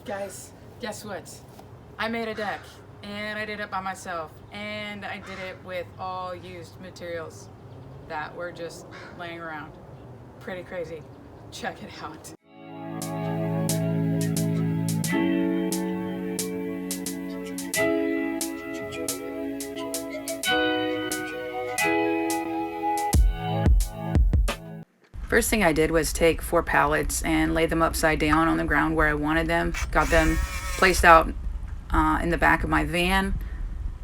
Guys, guess what? I made a deck and I did it by myself, and I did it with all used materials that were just laying around. Pretty crazy. Check it out. First thing I did was take 4 pallets and lay them upside down on the ground where I wanted them. Got them placed out in the back of my van.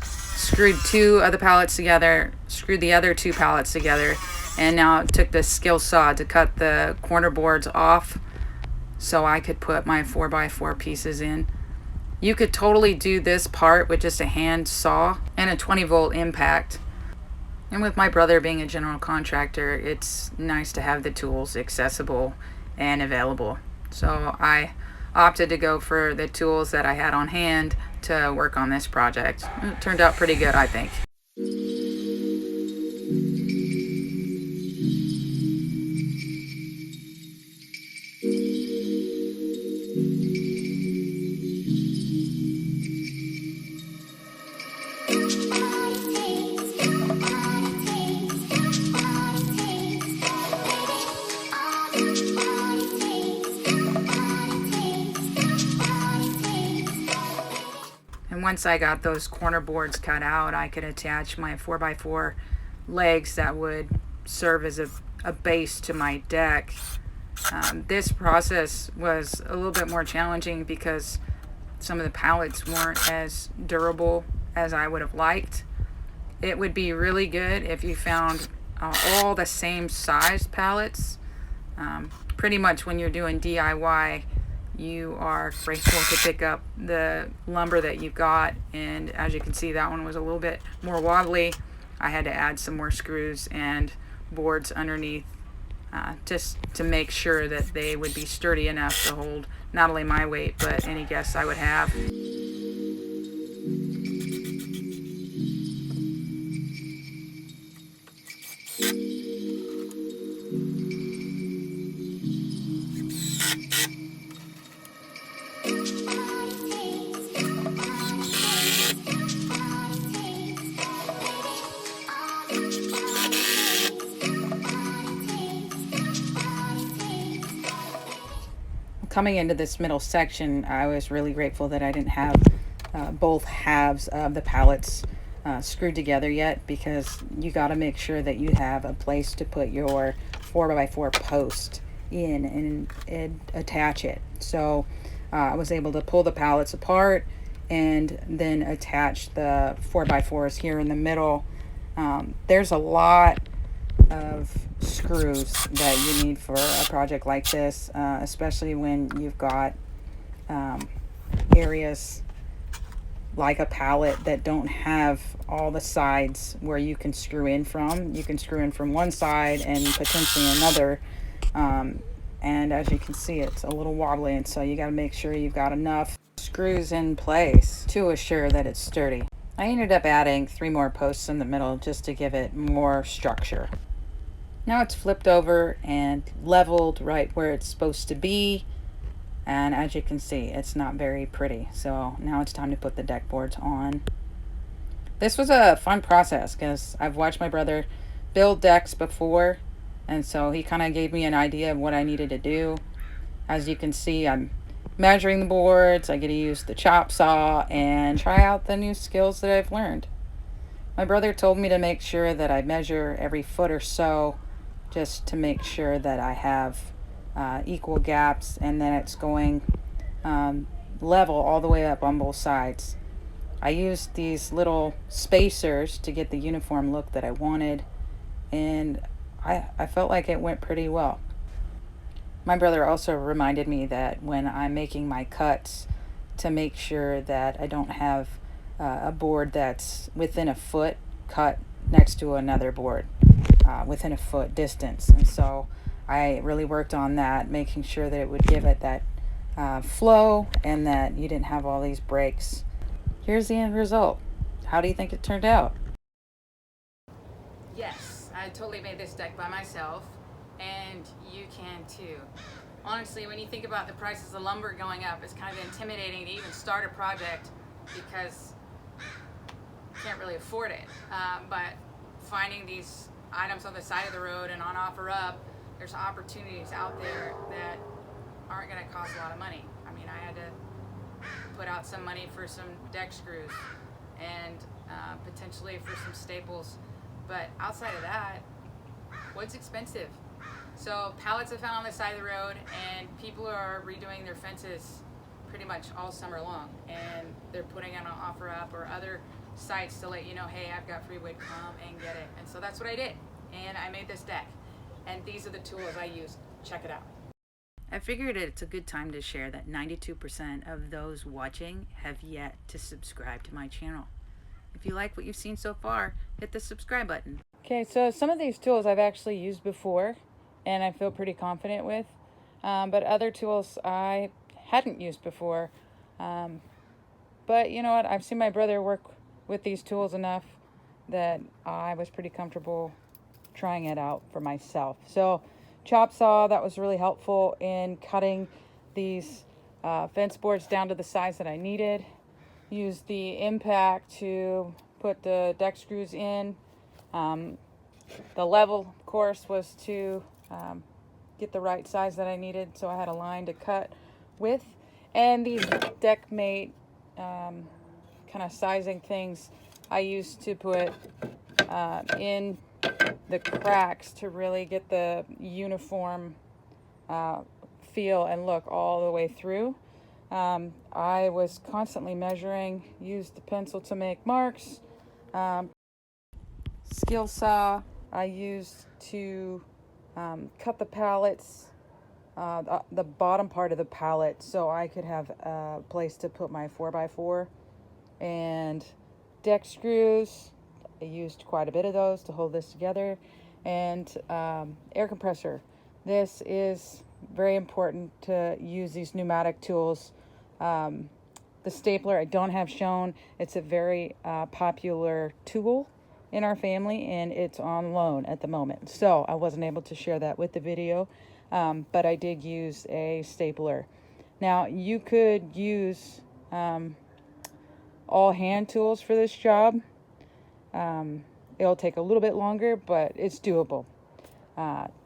Screwed 2 other pallets together, screwed the other 2 pallets together, and now took the skill saw to cut the corner boards off so I could put my 4x4 pieces in. You could totally do this part with just a hand saw and a 20-volt impact. And with my brother being a general contractor, it's nice to have the tools accessible and available. So I opted to go for the tools that I had on hand to work on this project. It turned out pretty good, I think. And once I got those corner boards cut out, I could attach my 4x4 legs that would serve as a base to my deck. This process was a little bit more challenging because some of the pallets weren't as durable as I would have liked. It would be really good if you found all the same size pallets. Pretty much when you're doing DIY, you are grateful to pick up the lumber that you've got, and as you can see, that one was a little bit more wobbly. I had to add some more screws and boards underneath just to make sure that they would be sturdy enough to hold not only my weight but any guests I would have. Coming into this middle section, I was really grateful that I didn't have both halves of the pallets screwed together yet, because you got to make sure that you have a place to put your 4x4 post in and attach it. So I was able to pull the pallets apart and then attach the 4x4s here in the middle. There's a lot of screws that you need for a project like this, especially when you've got areas like a pallet that don't have all the sides where you can screw in from. You can screw in from one side and potentially another, and as you can see, it's a little wobbly, and so you got to make sure you've got enough screws in place to assure that it's sturdy. I ended up adding 3 more posts in the middle just to give it more structure. Now it's flipped over and leveled right where it's supposed to be, and as you can see, it's not very pretty. So now it's time to put the deck boards on. This was a fun process because I've watched my brother build decks before, and so he kind of gave me an idea of what I needed to do. As you can see, I'm measuring the boards. I get to use the chop saw and try out the new skills that I've learned. My brother told me to make sure that I measure every foot or so, just to make sure that I have equal gaps and that it's going level all the way up on both sides. I used these little spacers to get the uniform look that I wanted, and I felt like it went pretty well. My brother also reminded me that when I'm making my cuts, to make sure that I don't have a board that's within a foot cut next to another board within a foot distance. And so I really worked on that, making sure that it would give it that flow and that you didn't have all these breaks. Here's the end result. How do you think it turned out? Yes, I totally made this deck by myself, and you can too. honestly, when you think about the prices of lumber going up, it's kind of intimidating to even start a project because you can't really afford it. But finding these items on the side of the road and on OfferUp, there's opportunities out there that aren't going to cost a lot of money. I mean, I had to put out some money for some deck screws and potentially for some staples. But outside of that, what's expensive? So pallets are found on the side of the road, and people are redoing their fences pretty much all summer long, and they're putting it on OfferUp or other sites to let you know, hey, I've got free wood, come and get it. And so that's what I did, and I made this deck, and these are the tools I used. Check it out. I figured it's a good time to share that 92% of those watching have yet to subscribe to my channel. If you like what you've seen so far, hit the subscribe button. Okay, so some of these tools I've actually used before and I feel pretty confident with, but other tools I hadn't used before. But you know what, I've seen my brother work with these tools enough that I was pretty comfortable trying it out for myself. So chop saw, that was really helpful in cutting these fence boards down to the size that I needed. Used the impact to put the deck screws in. The level, of course, was to get the right size that I needed, so I had a line to cut with. And these deck mate kind of sizing things I used to put in the cracks to really get the uniform feel and look all the way through. I was constantly measuring, used the pencil to make marks. Skill saw I used to cut the pallets, the bottom part of the pallet, so I could have a place to put my 4x4. And deck screws, I used quite a bit of those to hold this together. And air compressor. This is very important to use these pneumatic tools. The stapler I don't have shown. It's a very popular tool in our family, and it's on loan at the moment, so I wasn't able to share that with the video, but I did use a stapler. Now you could use all hand tools for this job. It'll take a little bit longer, but it's doable.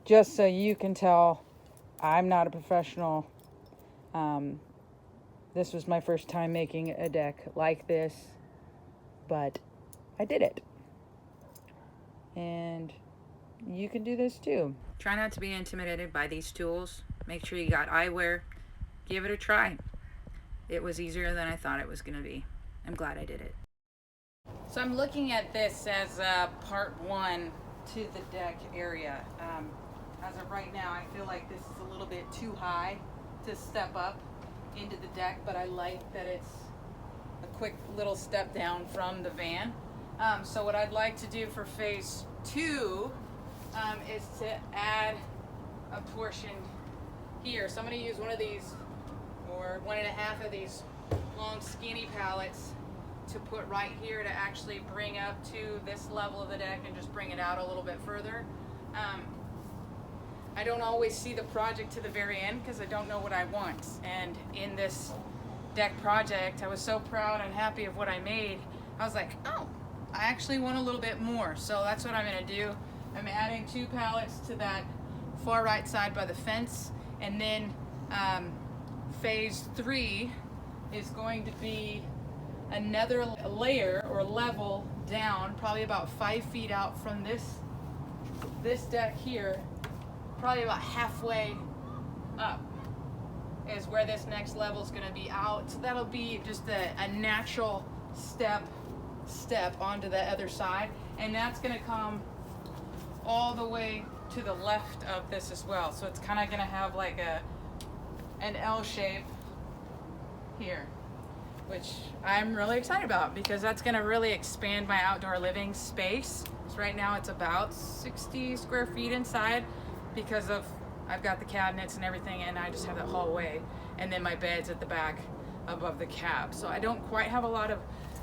Just so you can tell, I'm not a professional. This was my first time making a deck like this, but I did it. And you can do this too. Try not to be intimidated by these tools. Make sure you got eyewear. Give it a try. It was easier than I thought it was going to be. I'm glad I did it. So I'm looking at this as part one to the deck area. As of right now, I feel like this is a little bit too high to step up into the deck, but I like that it's a quick little step down from the van. So what I'd like to do for phase two is to add a portion here. So I'm going to use one of these, or 1.5 of these long skinny pallets, to put right here to actually bring up to this level of the deck and just bring it out a little bit further. I don't always see the project to the very end because I don't know what I want. And in this deck project, I was so proud and happy of what I made. I was like, oh, I actually want a little bit more. So that's what I'm going to do. I'm adding 2 pallets to that far right side by the fence. And then phase 3 is going to be another layer or level down, probably about 5 feet out from this deck here. Probably about halfway up is where this next level is going to be out. So that'll be just a natural step onto the other side, and that's going to come all the way to the left of this as well. So it's kind of going to have like an L shape here, which I'm really excited about because that's going to really expand my outdoor living space. So right now it's about 60 square feet inside, because of I've got the cabinets and everything, and I just have that hallway, and then my bed's at the back above the cab. So I don't quite have a lot of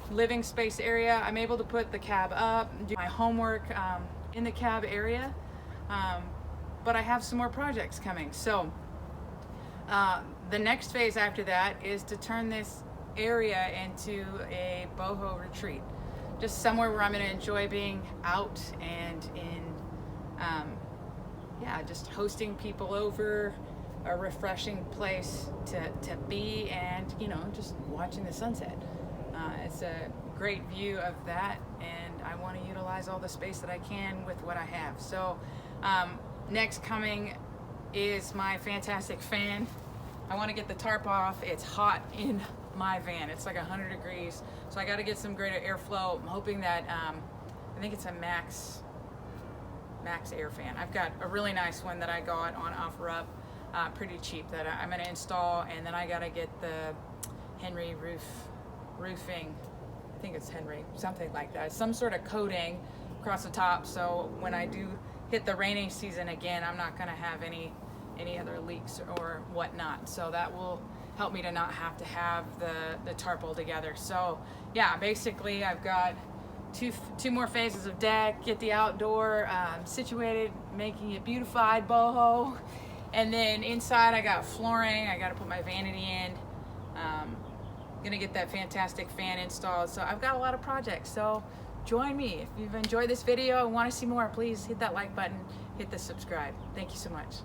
living space area. I'm able to put the cab up, do my homework in the cab area, but I have some more projects coming. So The next phase after that is to turn this area into a BOHO retreat. Just somewhere where I'm going to enjoy being out and in, yeah, just hosting people over, a refreshing place to be, and, you know, just watching the sunset. It's a great view of that, and I want to utilize all the space that I can with what I have. So next coming is my fantastic fan. I want to get the tarp off. It's hot in my van. It's like 100 degrees, so I got to get some greater airflow. I'm hoping that I think it's a max air fan. I've got a really nice one that I got on OfferUp, pretty cheap, that I'm going to install, and then I got to get the Henry roofing. I think it's Henry, something like that. Some sort of coating across the top, so when I do hit the rainy season again, I'm not going to have any other leaks or whatnot. So that will help me to not have to have the tarp all together. So yeah, basically I've got two more phases of deck, get the outdoor situated, making it beautified, boho, and then inside I got flooring. I got to put my vanity in. Gonna get that fantastic fan installed. So I've got a lot of projects, so join me. If you've enjoyed this video and want to see more, please hit that like button, hit the subscribe. Thank you so much.